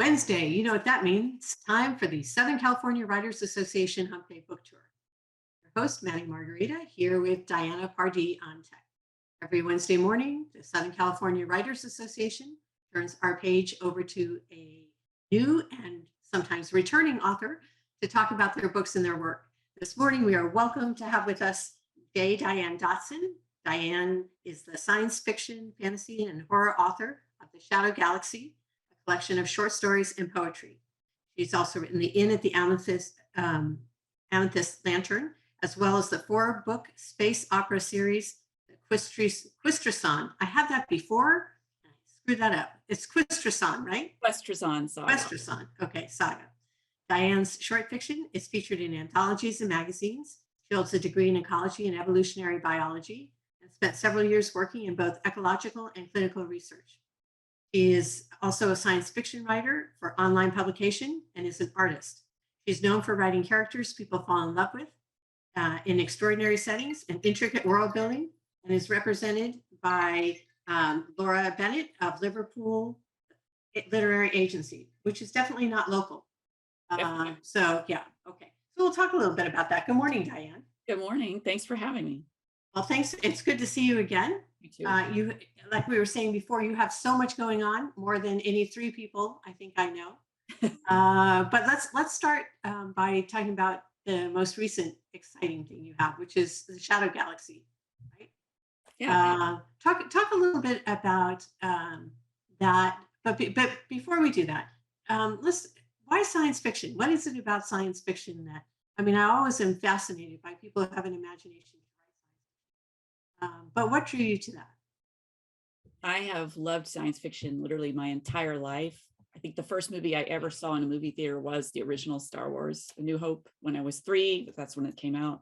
Wednesday, you know what that means. It's time for the Southern California Writers Association Hump Day Book Tour. Your host, Manny Margarita, here with Diana Pardee on tech. Every Wednesday morning, the Southern California Writers Association turns our page over to a new and sometimes returning author to talk about their books and their work. This morning, we are welcome to have with us J Dianne Dodson. Dianne is the science fiction, fantasy, and horror author of The Shadow Galaxy, a collection of short stories and poetry. She's also written The Inn at the Amethyst Lantern, as well as the 4-book space opera series, QUESTRISON. I had that before. I screwed that up. It's QUESTRISON, right? QUESTRISON Saga. QUESTRISON. Okay, Saga. Dianne's short fiction is featured in anthologies and magazines. She holds a degree in ecology and evolutionary biology and spent several years working in both ecological and clinical research. She is also a science fiction writer for online publication and is an artist. She's known for writing characters people fall in love with in extraordinary settings and intricate world building, and is represented by Laura Bennett of Liverpool Literary Agency, which is definitely not local. So yeah, okay. So we'll talk a little bit about that. Good morning, Dianne. Good morning. Thanks for having me. Well, thanks. It's good to see you again. You too. You, like we were saying before, you have so much going on, more than any 3 people I think I know. But let's start by talking about the most recent exciting thing you have, which is the Shadow Galaxy, right? Yeah. Talk a little bit about that. But before we do that, why science fiction? What is it about science fiction that, I mean, I always am fascinated by people who have an imagination. But what drew you to that? I have loved science fiction literally my entire life. I think the first movie I ever saw in a movie theater was the original Star Wars, A New Hope, when I was 3. That's when it came out.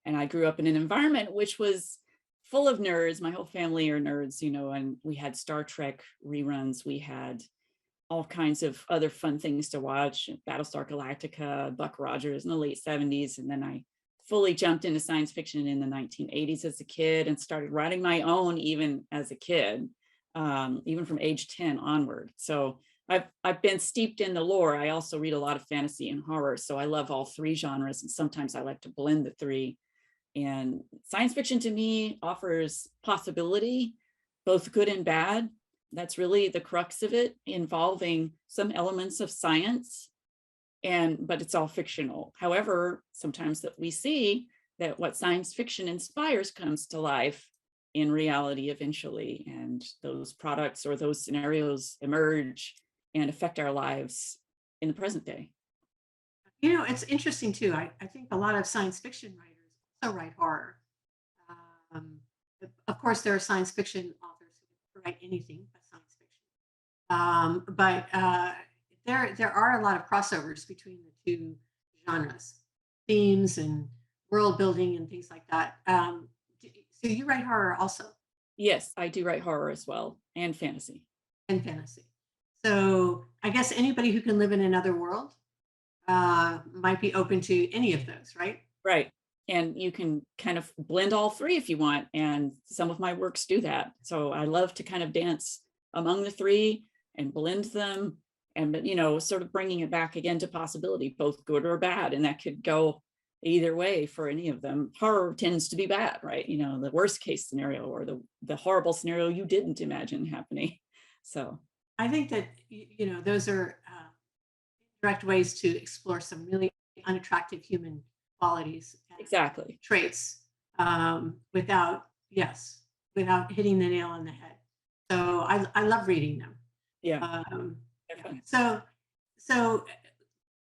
And I grew up in an environment which was full of nerds. My whole family are nerds, you know, and we had Star Trek reruns. We had all kinds of other fun things to watch, Battlestar Galactica, Buck Rogers in the late 70s. And then I fully jumped into science fiction in the 1980s as a kid and started writing my own even as a kid, even from age 10 onward. So I've been steeped in the lore. I also read a lot of fantasy and horror. So I love all 3 genres. And sometimes I like to blend the 3. And science fiction to me offers possibility, both good and bad. That's really the crux of it, involving some elements of science, but it's all fictional. However, sometimes that we see that what science fiction inspires comes to life in reality eventually, and those products or those scenarios emerge and affect our lives in the present day. You know, it's interesting too. I think a lot of science fiction writers also write horror. Of course, there are science fiction authors who write anything but science fiction. But there are a lot of crossovers between the 2 genres, themes and world building and things like that. So you write horror also? Yes, I do write horror as well, and fantasy. And fantasy. So I guess anybody who can live in another world might be open to any of those, right? Right. And you can kind of blend all 3 if you want. And some of my works do that. So I love to kind of dance among the 3 and blend them, and, you know, sort of bringing it back again to possibility, both good or bad. And that could go either way for any of them. Horror tends to be bad, right? You know, the worst case scenario, or the horrible scenario you didn't imagine happening. So I think that, you know, those are direct ways to explore some really unattractive human qualities. Exactly. Traits without hitting the nail on the head. So I love reading them. Yeah. So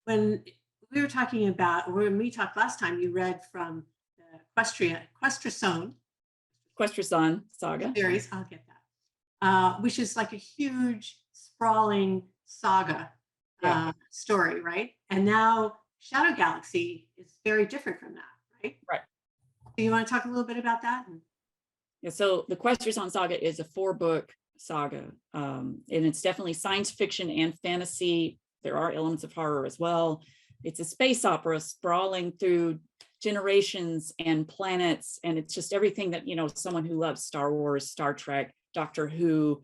when we talked last time, you read from the QUESTRISON Saga series. I'll get that. Which is like a huge, sprawling saga story, right? And now Shadow Galaxy is very different from that, right? Right. Do you want to talk a little bit about that? Yeah, so the QUESTRISON Saga is a 4-book saga, and it's definitely science fiction and fantasy. There are elements of horror as well. It's a space opera sprawling through generations and planets, and it's just everything that, you know, someone who loves Star Wars, Star Trek, Doctor Who,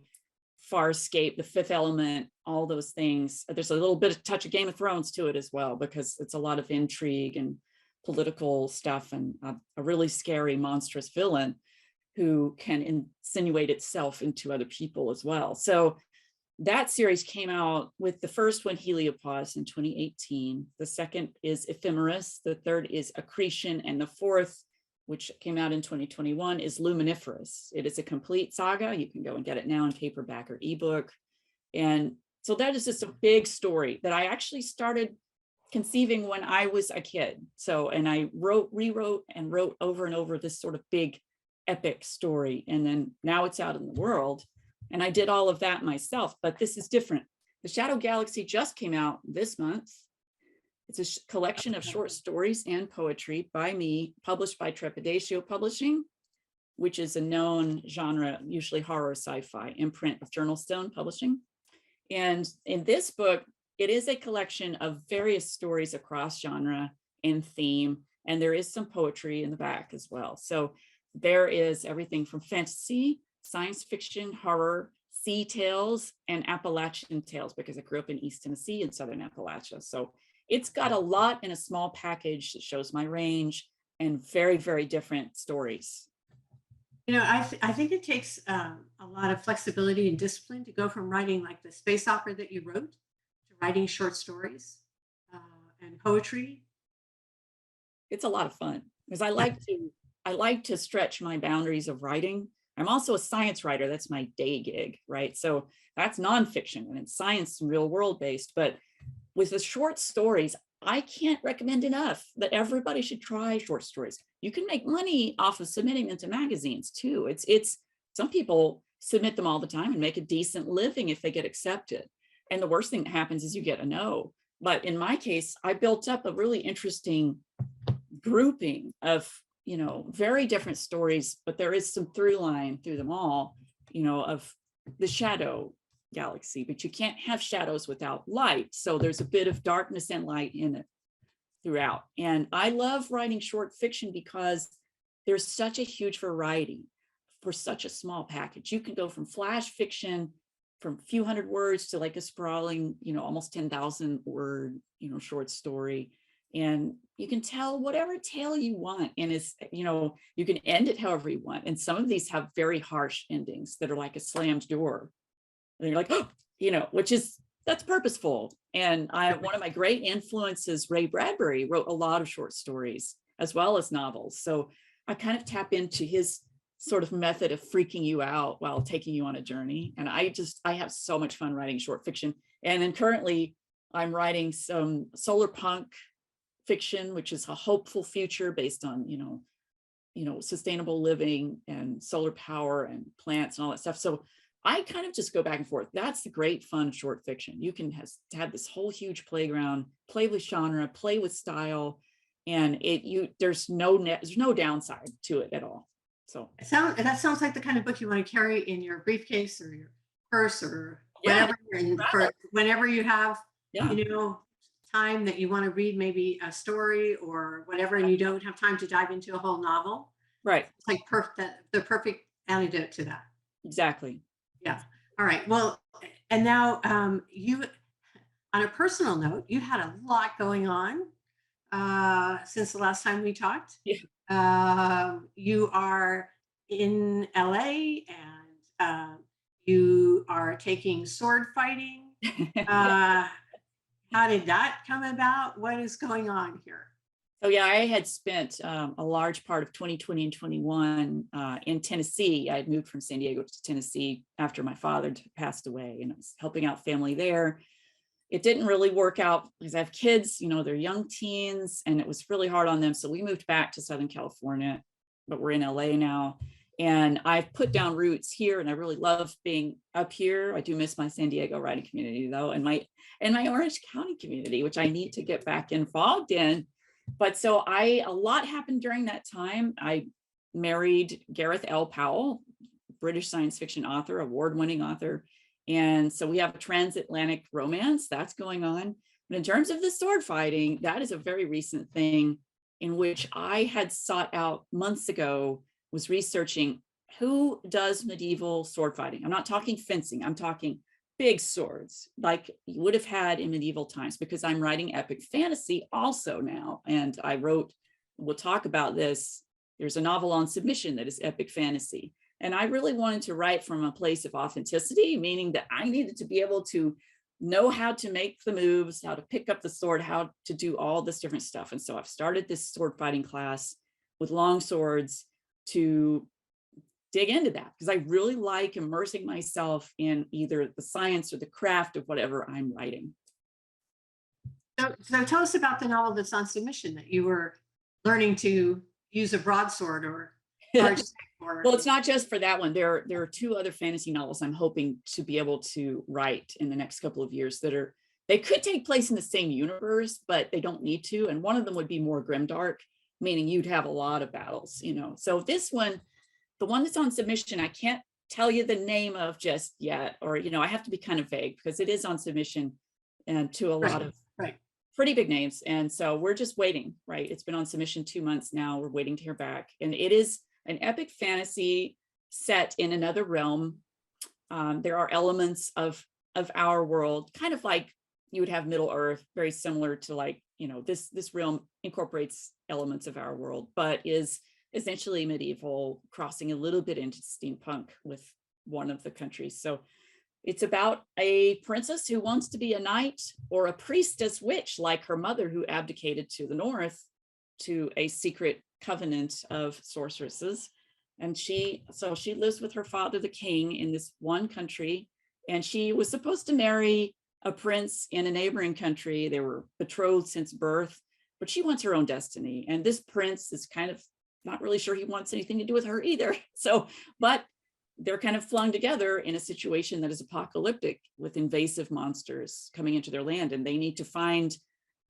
Farscape, The Fifth Element, all those things. There's a little bit of touch of Game of Thrones to it as well, because it's a lot of intrigue and political stuff, and a really scary, monstrous villain who can insinuate itself into other people as well. So that series came out with the first one, Heliopause, in 2018. The second is Ephemeris. The third is Accretion. And the fourth, which came out in 2021, is Luminiferous. It is a complete saga. You can go and get it now in paperback or ebook. And so that is just a big story that I actually started conceiving when I was a kid. So, and I rewrote and wrote over and over this sort of big epic story. And then now it's out in the world. And I did all of that myself, but this is different. The Shadow Galaxy just came out this month. It's a collection of short stories and poetry by me, published by Trepidatio Publishing, which is a known genre, usually horror sci-fi, imprint of Journalstone Publishing. And in this book, it is a collection of various stories across genre and theme, and there is some poetry in the back as well. So there is everything from fantasy, science fiction, horror, sea tales, and Appalachian tales, because I grew up in East Tennessee and Southern Appalachia. So it's got a lot in a small package that shows my range and very, very different stories. You know, I think it takes a lot of flexibility and discipline to go from writing like the space opera that you wrote to writing short stories and poetry. It's a lot of fun because I like to stretch my boundaries of writing. I'm also a science writer. That's my day gig, right? So that's nonfiction and it's science and real world based. But with the short stories, I can't recommend enough that everybody should try short stories. You can make money off of submitting them to magazines too. It's some people submit them all the time and make a decent living if they get accepted. And the worst thing that happens is you get a no. But in my case, I built up a really interesting grouping of, you know, very different stories, but there is some through line through them all, you know, of the shadow galaxy, but you can't have shadows without light. So there's a bit of darkness and light in it throughout. And I love writing short fiction because there's such a huge variety for such a small package. You can go from flash fiction from a few hundred words to like a sprawling, you know, almost 10,000 word, you know, short story. And you can tell whatever tale you want. And it's, you know, you can end it however you want. And some of these have very harsh endings that are like a slammed door. And you're like, oh, you know, that's purposeful. And one of my great influences, Ray Bradbury, wrote a lot of short stories as well as novels. So I kind of tap into his sort of method of freaking you out while taking you on a journey. And I have so much fun writing short fiction. And then currently I'm writing some solar punk fiction, which is a hopeful future based on, you know, sustainable living and solar power and plants and all that stuff. So I kind of just go back and forth. That's the great fun short fiction. You can have this whole huge playground, play with genre, play with style, and there's no downside to it at all. So that sounds like the kind of book you want to carry in your briefcase or your purse or whatever, and for whenever you have, you know, time that you want to read maybe a story or whatever, and you don't have time to dive into a whole novel. Right. It's like the perfect antidote to that. Exactly. Yeah. All right. Well, and now you, on a personal note, you had a lot going on since the last time we talked. Yeah. You are in LA and you are taking sword fighting. How did that come about? What is going on here? So yeah, I had spent a large part of 2020 and 21 in Tennessee. I had moved from San Diego to Tennessee after my father passed away, and I was helping out family there. It didn't really work out because I have kids, you know, they're young teens, and it was really hard on them. So we moved back to Southern California, but we're in LA now. And I've put down roots here, and I really love being up here. I do miss my San Diego writing community though, and my Orange County community, which I need to get back involved in. But so a lot happened during that time. I married Gareth L. Powell, British science fiction author, award-winning author. And so we have a transatlantic romance that's going on. But in terms of the sword fighting, that is a very recent thing in which I had sought out months ago, was researching who does medieval sword fighting? I'm not talking fencing, I'm talking big swords like you would have had in medieval times, because I'm writing epic fantasy also now. And I wrote, we'll talk about this, there's a novel on submission that is epic fantasy. And I really wanted to write from a place of authenticity, meaning that I needed to be able to know how to make the moves, how to pick up the sword, how to do all this different stuff. And so I've started this sword fighting class with long swords to dig into that, because I really like immersing myself in either the science or the craft of whatever I'm writing. So tell us about the novel that's on submission that you were learning to use a broadsword or large stick or. Well, it's not just for that one. There are two other fantasy novels I'm hoping to be able to write in the next couple of years that are, they could take place in the same universe, but they don't need to. And one of them would be more grimdark, meaning you'd have a lot of battles, you know. So this one, the one that's on submission, I can't tell you the name of just yet, or, you know, I have to be kind of vague because it is on submission and to a lot of pretty big names. And so we're just waiting, right? It's been on submission 2 months now. We're waiting to hear back. And it is an epic fantasy set in another realm. There are elements of our world, kind of like you would have Middle Earth, very similar to like, you know, this realm incorporates elements of our world, but is essentially medieval, crossing a little bit into steampunk with one of the countries. So it's about a princess who wants to be a knight or a priestess witch, like her mother, who abdicated to the north to a secret covenant of sorceresses. And she lives with her father, the king, in this one country. And she was supposed to marry a prince in a neighboring country. They were betrothed since birth, but she wants her own destiny. And this prince is kind of not really sure he wants anything to do with her either. So, but they're kind of flung together in a situation that is apocalyptic with invasive monsters coming into their land. And they need to find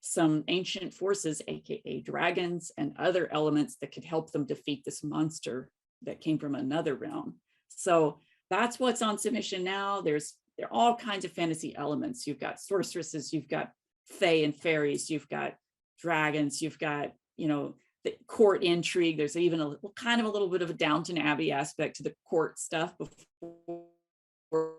some ancient forces, AKA dragons and other elements that could help them defeat this monster that came from another realm. So that's what's on submission now. There are all kinds of fantasy elements. You've got sorceresses, you've got fae and fairies, you've got dragons, you've got, you know, the court intrigue. There's even a kind of a little bit of a Downton Abbey aspect to the court stuff before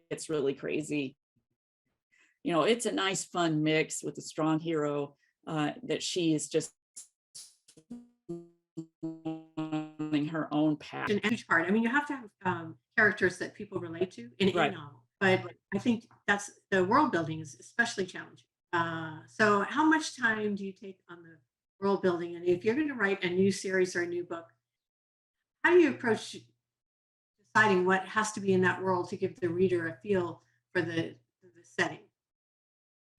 it's really crazy. You know, it's a nice, fun mix with a strong hero that she is just her own path. An huge part. I mean, you have to have characters that people relate to in any novel, but I think that's the world building is especially challenging. So how much time do you take on the world building? And if you're going to write a new series or a new book, how do you approach deciding what has to be in that world to give the reader a feel for the setting?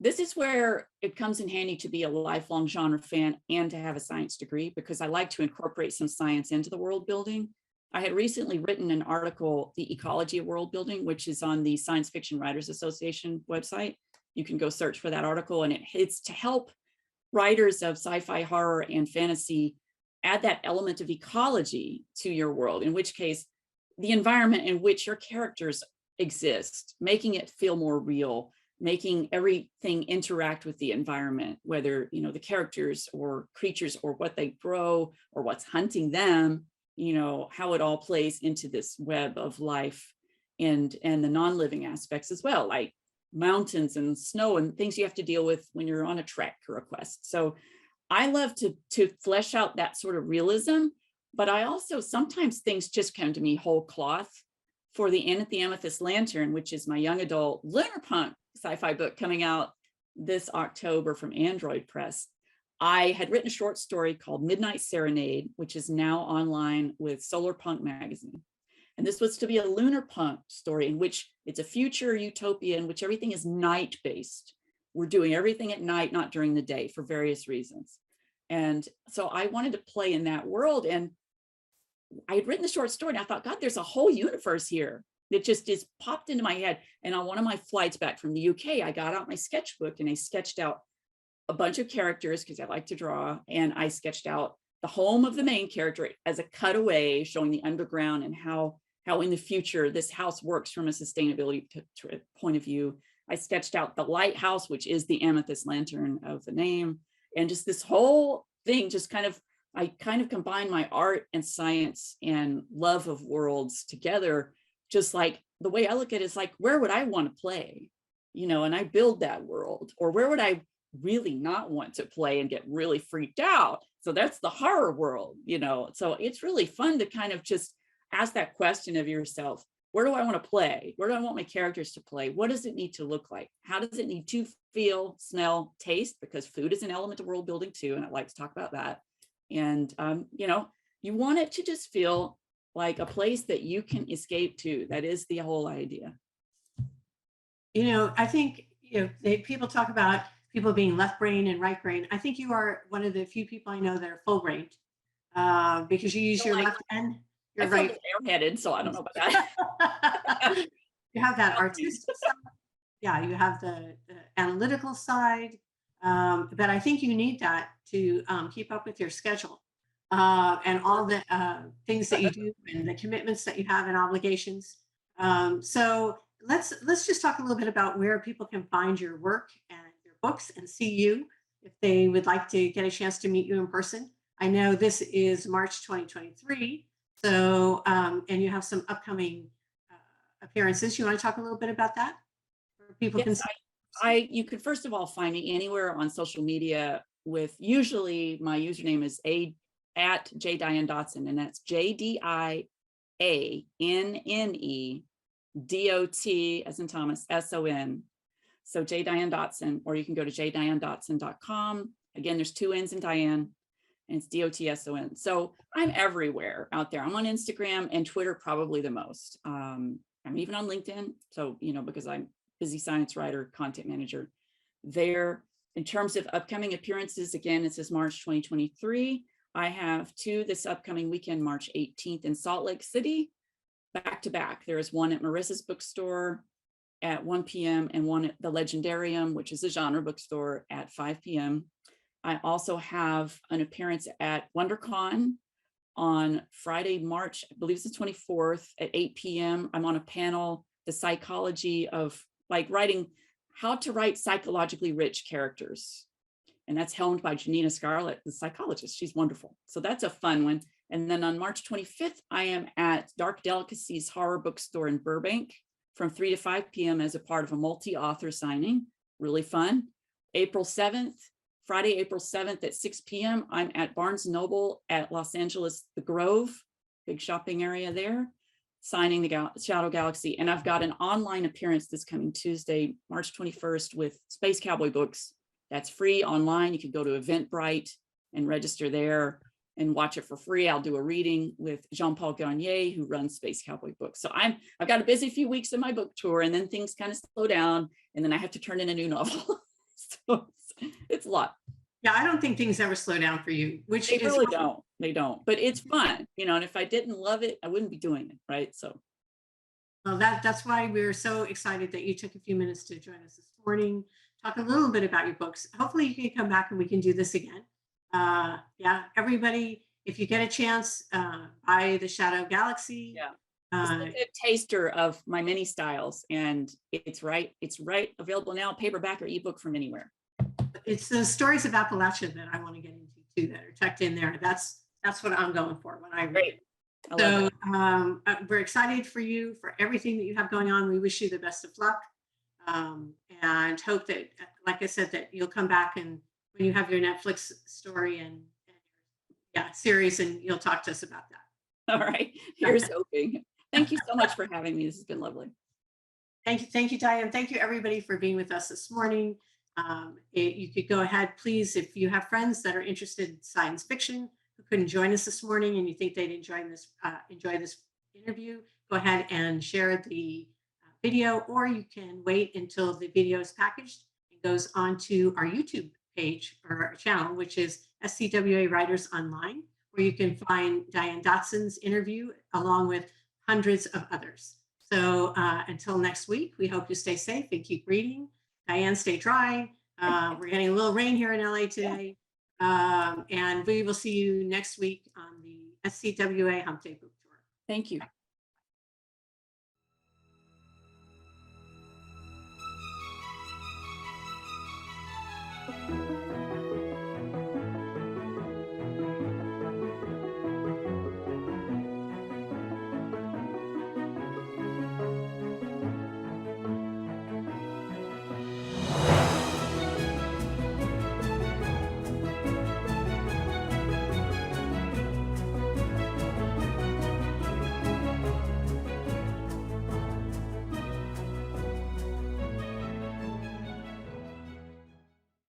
This is where it comes in handy to be a lifelong genre fan and to have a science degree, because I like to incorporate some science into the world building. I had recently written an article, The Ecology of World Building, which is on the Science Fiction Writers Association website. You can go search for that article, and it's to help writers of sci-fi, horror, and fantasy add that element of ecology to your world, in which case the environment in which your characters exist, making it feel more real, making everything interact with the environment, whether, you know, the characters or creatures or what they grow or what's hunting them, you know, how it all plays into this web of life, and the non-living aspects as well, like mountains and snow and things you have to deal with when you're on a trek or a quest. So I love to flesh out that sort of realism, but I also, sometimes things just come to me whole cloth. For the Amethyst Lantern, which is my young adult Lunarpunk sci-fi book coming out this October from Android Press, I had written a short story called Midnight Serenade, which is now online with Solarpunk magazine. And this was to be a Lunarpunk story in which it's a future utopia in which everything is night-based. We're doing everything at night, not during the day, for various reasons. And so I wanted to play in that world, and I had written the short story, and I thought, God, there's a whole universe here that just is popped into my head. And on one of my flights back from the UK, I got out my sketchbook and I sketched out a bunch of characters because I like to draw. And I sketched out the home of the main character as a cutaway showing the underground and how in the future this house works from a sustainability point of view. I sketched out the lighthouse, which is the Amethyst Lantern of the name. And just this whole thing just I kind of combine my art and science and love of worlds together. Just like the way I look at it is like, where would I want to play? You know, and I build that world. Or where would I really not want to play and get really freaked out? So that's the horror world, you know. So it's really fun to kind of just ask that question of yourself. Where do I want to play? Where do I want my characters to play? What does it need to look like? How does it need to feel, smell, taste? Because food is an element of world building too, and I like to talk about that. And you know, you want it to just feel like a place that you can escape to. That is the whole idea. You know, I think, you know, people talk about people being left brain and right brain. I think you are one of the few people I know that are full brained, because you use your Like, left and I your feel right. airheaded, so I don't know about that. You have that artistic side. Yeah, you have the analytical side. But I think you need that to keep up with your schedule, and all the things that you do and the commitments that you have and obligations. So let's just talk a little bit about where people can find your work and your books and see you if they would like to get a chance to meet you in person. I know this is March 2023, so and you have some upcoming appearances. You want to talk a little bit about that, where people can Yes, see? you could first of all find me anywhere on social media with, usually my username is at J Dianne Dotson, and that's JDIANNE DOT as in Thomas SON. So J Dianne Dotson, or you can go to jdiannedotson.com. Again, there's 2 N's in Diane, and it's DOTSON. So I'm everywhere out there. I'm on Instagram and Twitter, probably the most. I'm even on LinkedIn. So, you know, because I'm busy science writer, content manager there. In terms of upcoming appearances, again, it says March 2023. I have 2 this upcoming weekend, March 18th in Salt Lake City, back to back. There is one at Marissa's bookstore at 1 p.m. and one at the Legendarium, which is a genre bookstore, at 5 p.m. I also have an appearance at WonderCon on Friday, March, I believe it's the 24th at 8 p.m. I'm on a panel, the psychology of like writing, how to write psychologically rich characters. And that's helmed by Janina Scarlett, the psychologist. She's wonderful. So that's a fun one. And then on March 25th, I am at Dark Delicacies Horror Bookstore in Burbank from 3 to 5 p.m. as a part of a multi-author signing. Really fun. April 7th, Friday, April 7th at 6 p.m. I'm at Barnes & Noble at Los Angeles, The Grove, big shopping area there, signing the Shadow Galaxy. And I've got an online appearance this coming Tuesday, March 21st with Space Cowboy Books. That's free online. You can go to Eventbrite and register there and watch it for free. I'll do a reading with Jean-Paul Garnier, who runs Space Cowboy Books. So I've got a busy few weeks in my book tour, and then things kind of slow down, and then I have to turn in a new novel. So it's a lot. Yeah, I don't think things ever slow down for you, which They is really don't. They don't. But it's fun, you know. And if I didn't love it, I wouldn't be doing it, right? So. well, that's why we're so excited that you took a few minutes to join us this morning. Talk a little bit about your books. Hopefully, you can come back and we can do this again. Yeah, everybody, if you get a chance, buy the Shadow Galaxy. Yeah. It's a good taster of my mini styles, and it's right available now, paperback or ebook from anywhere. It's the stories of Appalachia that I want to get into too, that are tucked in there. That's what I'm going for when I read. So we're excited for you, for everything that you have going on. We wish you the best of luck, and hope that, like I said, that you'll come back and when you have your Netflix story and series, and you'll talk to us about that. All right. Here's hoping. Thank you so much for having me. This has been lovely. Thank you, Diane. Thank you, everybody, for being with us this morning. You could go ahead, please, if you have friends that are interested in science fiction who couldn't join us this morning and you think they'd enjoy this interview, go ahead and share the video, or you can wait until the video is packaged and goes onto our YouTube page or our channel, which is SCWA Writers Online, where you can find Dianne Dotson's interview along with hundreds of others. So until next week, we hope you stay safe and keep reading. Dianne, stay dry. We're getting a little rain here in LA today. And we will see you next week on the SCWA Hump Day Book Tour. Thank you.